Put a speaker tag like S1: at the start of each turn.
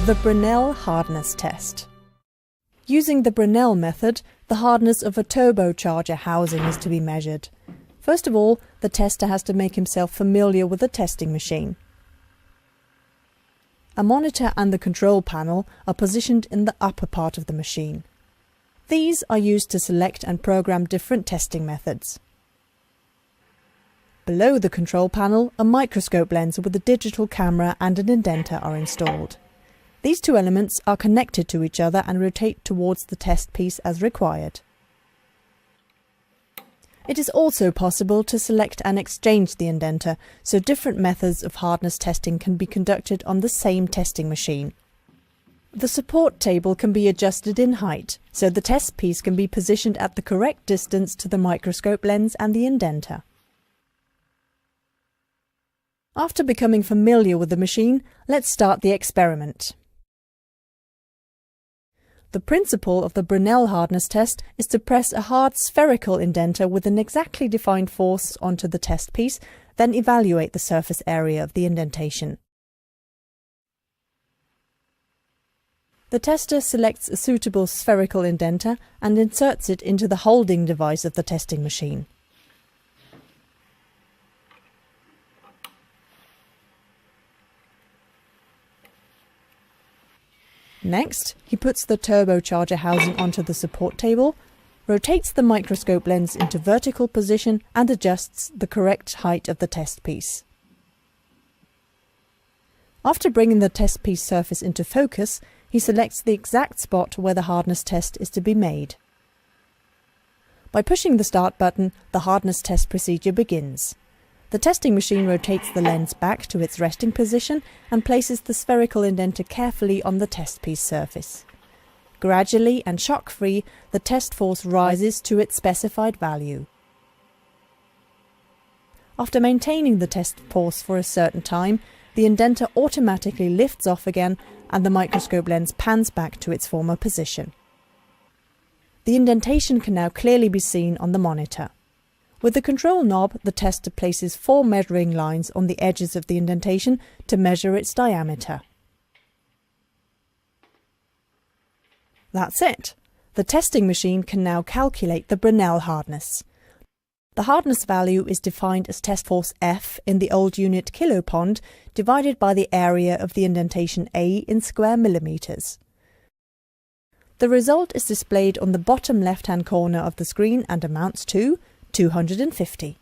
S1: The Brinell hardness test. Using the Brinell method, the hardness of a turbocharger housing is to be measured. First of all, the tester has to make himself familiar with the testing machine. A monitor and the control panel are positioned in the upper part of the machine. These are used to select and program different testing methods. Below the control panel, a microscope lens with a digital camera and an indenter are installed. These two elements are connected to each other and rotate towards the test piece as required. It is also possible to select and exchange the indenter, so different methods of hardness testing can be conducted on the same testing machine. The support table can be adjusted in height, so the test piece can be positioned at the correct distance to the microscope lens and the indenter. After becoming familiar with the machine, let's start the experiment. The principle of the Brinell hardness test is to press a hard spherical indenter with an exactly defined force onto the test piece, then evaluate the surface area of the indentation. The tester selects a suitable spherical indenter and inserts it into the holding device of the testing machine. Next, he puts the turbocharger housing onto the support table, rotates the microscope lens into vertical position and adjusts the correct height of the test piece. After bringing the test piece surface into focus, he selects the exact spot where the hardness test is to be made. By pushing the start button, the hardness test procedure begins. The testing machine rotates the lens back to its resting position and places the spherical indenter carefully on the test piece surface. Gradually and shock-free, the test force rises to its specified value. After maintaining the test force for a certain time, the indenter automatically lifts off again and the microscope lens pans back to its former position. The indentation can now clearly be seen on the monitor. With the control knob, the tester places 4 measuring lines on the edges of the indentation to measure its diameter. That's it! The testing machine can now calculate the Brinell hardness. The hardness value is defined as test force F in the old unit kilopond divided by the area of the indentation A in square millimeters. The result is displayed on the bottom left-hand corner of the screen and amounts to 250.